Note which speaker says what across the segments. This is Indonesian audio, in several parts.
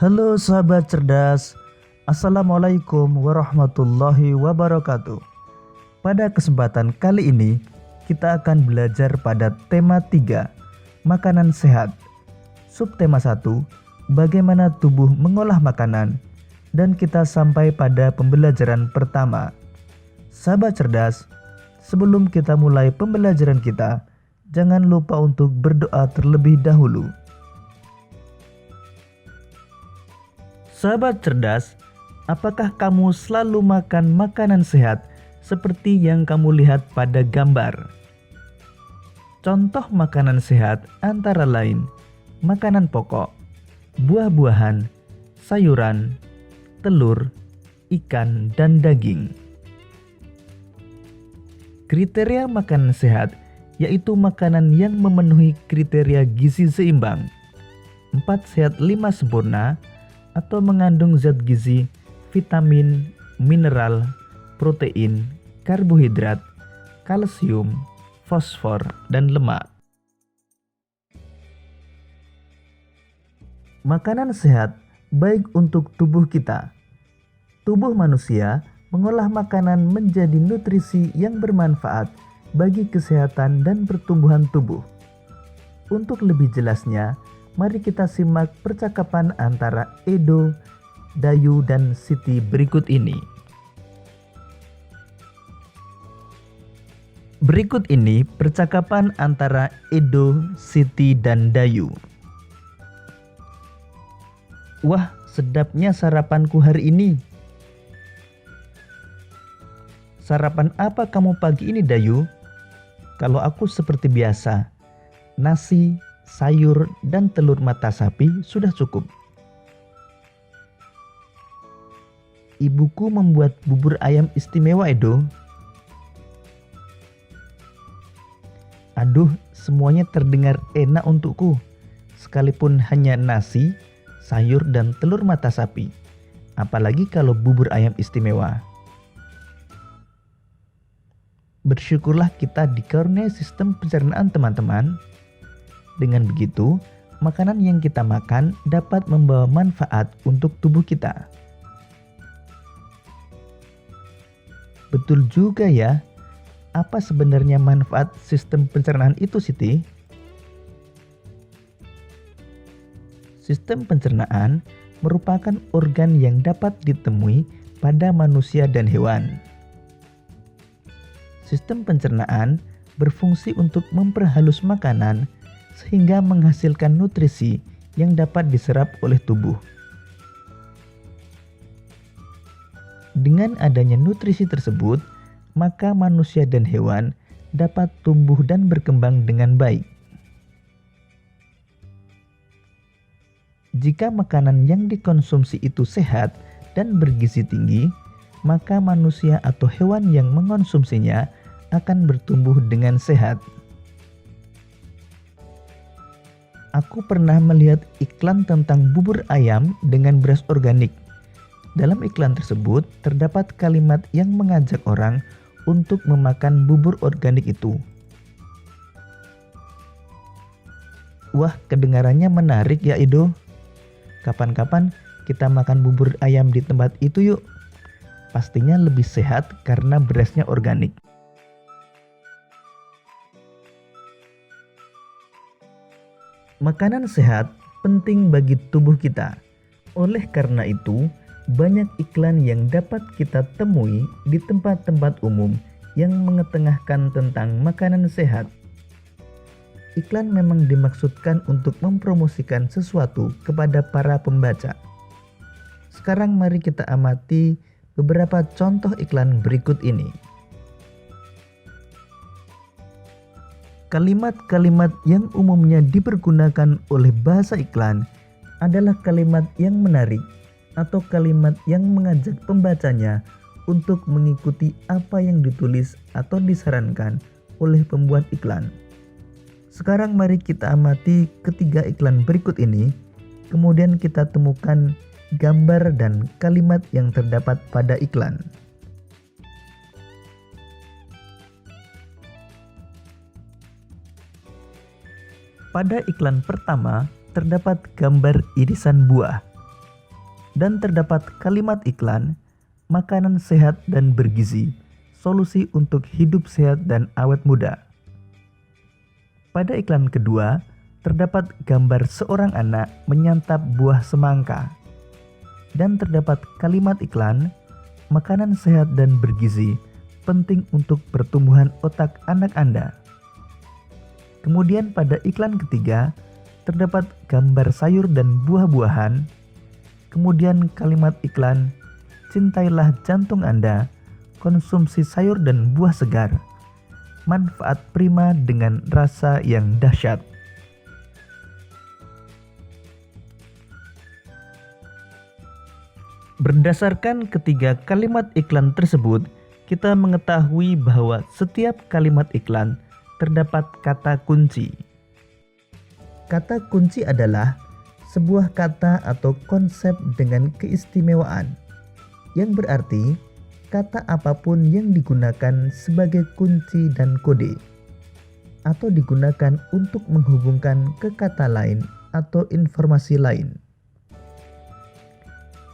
Speaker 1: Halo sahabat cerdas, Assalamualaikum warahmatullahi wabarakatuh. Pada kesempatan kali ini, kita akan belajar pada tema 3, makanan sehat. Subtema 1, bagaimana tubuh mengolah makanan. Dan kita sampai pada pembelajaran pertama. Sahabat cerdas, sebelum kita mulai pembelajaran kita, jangan lupa untuk berdoa terlebih dahulu. Sahabat cerdas, apakah kamu selalu makan makanan sehat seperti yang kamu lihat pada gambar? Contoh makanan sehat antara lain makanan pokok, buah-buahan, sayuran, telur, ikan, dan daging. Kriteria makanan sehat yaitu makanan yang memenuhi kriteria gizi seimbang, 4 sehat 5 sempurna, atau mengandung zat gizi, vitamin, mineral, protein, karbohidrat, kalsium, fosfor, dan lemak. Makanan sehat baik untuk tubuh kita. Tubuh manusia mengolah makanan menjadi nutrisi yang bermanfaat bagi kesehatan dan pertumbuhan tubuh. Untuk lebih jelasnya, mari kita simak percakapan antara Edo, Dayu, dan Siti berikut ini. Berikut ini percakapan antara Edo, Siti, dan Dayu. Wah, sedapnya sarapanku hari ini. Sarapan apa kamu pagi ini, Dayu? Kalau aku seperti biasa, nasi, sayur, dan telur mata sapi sudah cukup. Ibuku membuat bubur ayam istimewa, Edo. Aduh, semuanya terdengar enak untukku, sekalipun hanya nasi, sayur, dan telur mata sapi. Apalagi kalau bubur ayam istimewa. Bersyukurlah kita dikaruniai sistem pencernaan, teman-teman. Dengan begitu, makanan yang kita makan dapat membawa manfaat untuk tubuh kita. Betul juga ya. Apa sebenarnya manfaat sistem pencernaan itu, Siti? Sistem pencernaan merupakan organ yang dapat ditemui pada manusia dan hewan. Sistem pencernaan berfungsi untuk memperhalus makanan sehingga menghasilkan nutrisi yang dapat diserap oleh tubuh. Dengan adanya nutrisi tersebut, maka manusia dan hewan dapat tumbuh dan berkembang dengan baik. Jika makanan yang dikonsumsi itu sehat dan bergizi tinggi, maka manusia atau hewan yang mengonsumsinya akan bertumbuh dengan sehat. Aku pernah melihat iklan tentang bubur ayam dengan beras organik. Dalam iklan tersebut terdapat kalimat yang mengajak orang untuk memakan bubur organik itu. Wah, kedengarannya menarik ya, Edo. Kapan-kapan kita makan bubur ayam di tempat itu yuk. Pastinya lebih sehat karena berasnya organik. Makanan sehat penting bagi tubuh kita. Oleh karena itu, banyak iklan yang dapat kita temui di tempat-tempat umum yang mengetengahkan tentang makanan sehat. Iklan memang dimaksudkan untuk mempromosikan sesuatu kepada para pembaca. Sekarang mari kita amati beberapa contoh iklan berikut ini. Kalimat-kalimat yang umumnya dipergunakan oleh bahasa iklan adalah kalimat yang menarik atau kalimat yang mengajak pembacanya untuk mengikuti apa yang ditulis atau disarankan oleh pembuat iklan. Sekarang mari kita amati ketiga iklan berikut ini, kemudian kita temukan gambar dan kalimat yang terdapat pada iklan. Pada iklan pertama terdapat gambar irisan buah. dan terdapat kalimat iklan, makanan sehat dan bergizi, solusi untuk hidup sehat dan awet muda. Pada iklan kedua, terdapat gambar seorang anak menyantap buah semangka, dan terdapat kalimat iklan, makanan sehat dan bergizi, penting untuk pertumbuhan otak anak Anda. Kemudian pada iklan ketiga, terdapat gambar sayur dan buah-buahan, kemudian kalimat iklan, cintailah jantung Anda, konsumsi sayur dan buah segar, manfaat prima dengan rasa yang dahsyat. Berdasarkan ketiga kalimat iklan tersebut, kita mengetahui bahwa setiap kalimat iklan terdapat kata kunci. Kata kunci adalah sebuah kata atau konsep dengan keistimewaan, yang berarti kata apapun yang digunakan sebagai kunci dan kode, atau digunakan untuk menghubungkan ke kata lain atau informasi lain.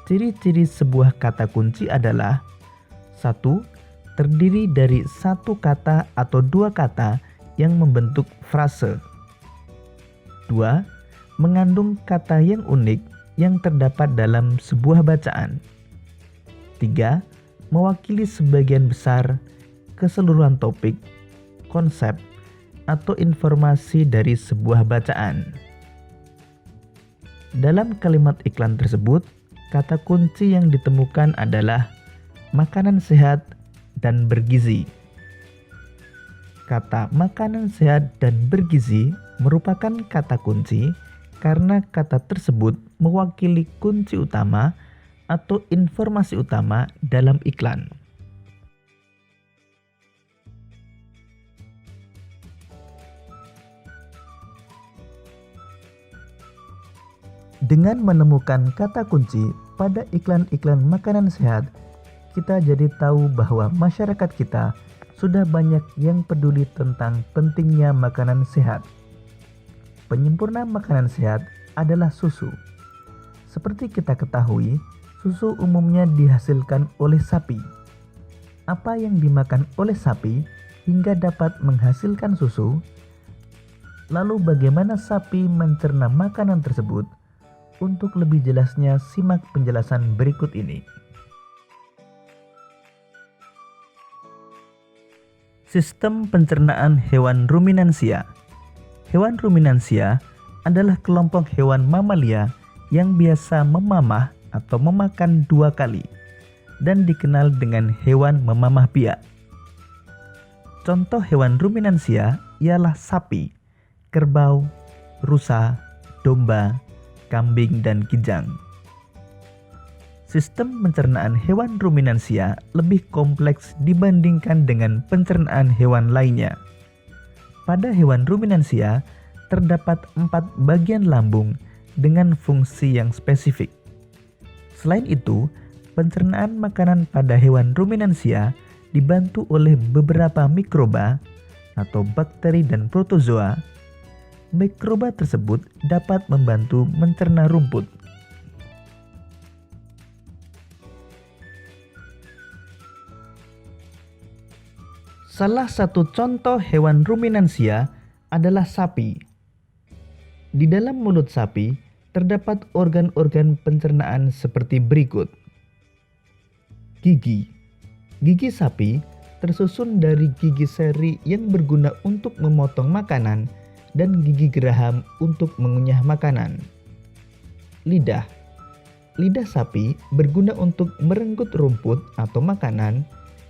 Speaker 1: Ciri-ciri sebuah kata kunci adalah 1. Terdiri dari satu kata atau dua kata yang membentuk frase. 2. Mengandung kata yang unik yang terdapat dalam sebuah bacaan. 3. Mewakili sebagian besar keseluruhan topik, konsep, atau informasi dari sebuah bacaan. Dalam kalimat iklan tersebut, kata kunci yang ditemukan adalah makanan sehat dan bergizi. Kata makanan sehat dan bergizi merupakan kata kunci karena kata tersebut mewakili kunci utama atau informasi utama dalam iklan. Dengan menemukan kata kunci pada iklan-iklan makanan sehat, kita jadi tahu bahwa masyarakat kita sudah banyak yang peduli tentang pentingnya makanan sehat. Penyempurna makanan sehat adalah susu. Seperti kita ketahui, susu umumnya dihasilkan oleh sapi. Apa yang dimakan oleh sapi hingga dapat menghasilkan susu? Lalu bagaimana sapi mencerna makanan tersebut? Untuk lebih jelasnya, simak penjelasan berikut ini. Sistem pencernaan hewan ruminansia. Hewan ruminansia adalah kelompok hewan mamalia yang biasa memamah atau memakan dua kali dan dikenal dengan hewan memamah biak. Contoh hewan ruminansia ialah sapi, kerbau, rusa, domba, kambing, dan kijang. Sistem pencernaan hewan ruminansia lebih kompleks dibandingkan dengan pencernaan hewan lainnya. Pada hewan ruminansia, terdapat 4 bagian lambung dengan fungsi yang spesifik. Selain itu, pencernaan makanan pada hewan ruminansia dibantu oleh beberapa mikroba atau bakteri dan protozoa. Mikroba tersebut dapat membantu mencerna rumput. Salah satu contoh hewan ruminansia adalah sapi. Di dalam mulut sapi terdapat organ-organ pencernaan seperti berikut. Gigi. Gigi sapi tersusun dari gigi seri yang berguna untuk memotong makanan dan gigi geraham untuk mengunyah makanan. Lidah. Lidah sapi berguna untuk merenggut rumput atau makanan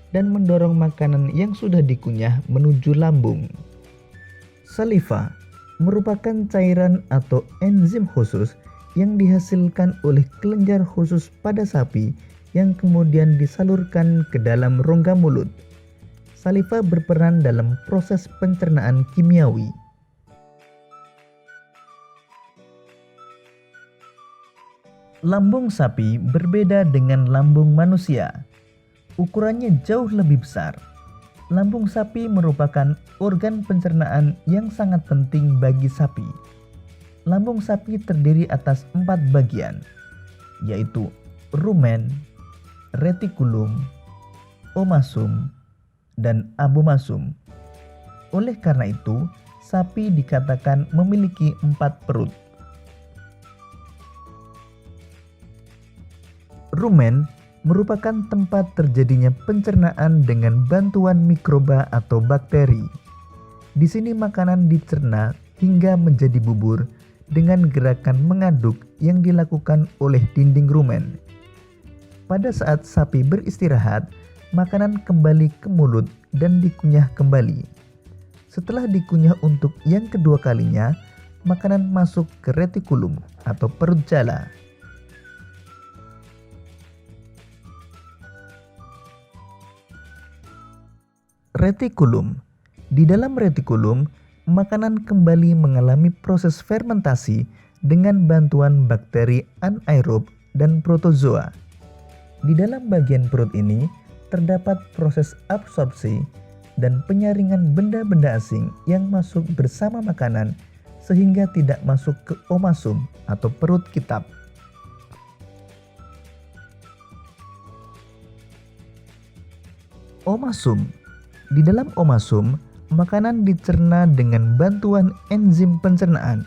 Speaker 1: dan mendorong makanan yang sudah dikunyah menuju lambung. Saliva merupakan cairan atau enzim khusus yang dihasilkan oleh kelenjar khusus pada sapi yang kemudian disalurkan ke dalam rongga mulut. Saliva berperan dalam proses pencernaan kimiawi. Lambung sapi berbeda dengan lambung manusia. Ukurannya jauh lebih besar. Lambung sapi merupakan organ pencernaan yang sangat penting bagi sapi. Lambung sapi terdiri atas 4 bagian. yaitu rumen, retikulum, omasum, dan abomasum. Oleh karena itu, sapi dikatakan memiliki 4 perut. Rumen merupakan tempat terjadinya pencernaan dengan bantuan mikroba atau bakteri. Di sini makanan dicerna hingga menjadi bubur dengan gerakan mengaduk yang dilakukan oleh dinding rumen. Pada saat sapi beristirahat, makanan kembali ke mulut dan dikunyah kembali. Setelah dikunyah untuk yang kedua kalinya, makanan masuk ke retikulum atau perut jala. Retikulum. Di dalam retikulum, makanan kembali mengalami proses fermentasi dengan bantuan bakteri anaerob dan protozoa. Di dalam bagian perut ini terdapat proses absorpsi dan penyaringan benda-benda asing yang masuk bersama makanan sehingga tidak masuk ke omasum atau perut kitab. Omasum. Di dalam omasum, makanan dicerna dengan bantuan enzim pencernaan.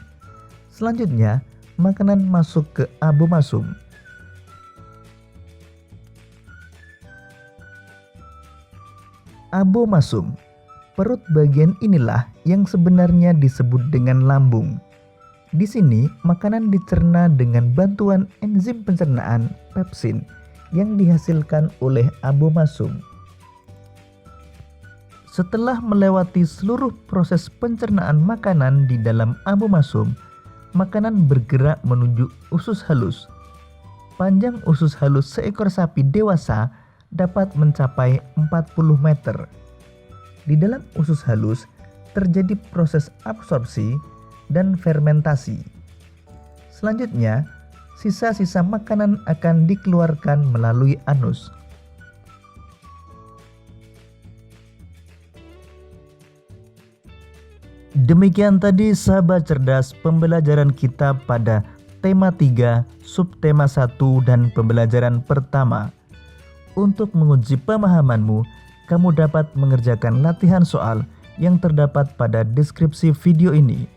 Speaker 1: Selanjutnya, makanan masuk ke abomasum. Abomasum. Perut bagian inilah yang sebenarnya disebut dengan lambung. Di sini, makanan dicerna dengan bantuan enzim pencernaan pepsin yang dihasilkan oleh abomasum. Setelah melewati seluruh proses pencernaan makanan di dalam abomasum, makanan bergerak menuju usus halus. Panjang usus halus seekor sapi dewasa dapat mencapai 40 meter. Di dalam usus halus terjadi proses absorpsi dan fermentasi. Selanjutnya, sisa-sisa makanan akan dikeluarkan melalui anus. Demikian tadi sahabat cerdas pembelajaran kita pada tema 3, subtema 1 dan pembelajaran pertama. Untuk menguji pemahamanmu, kamu dapat mengerjakan latihan soal yang terdapat pada deskripsi video ini.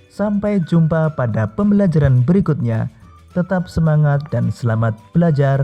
Speaker 1: Sampai jumpa pada pembelajaran berikutnya. Tetap semangat dan selamat belajar.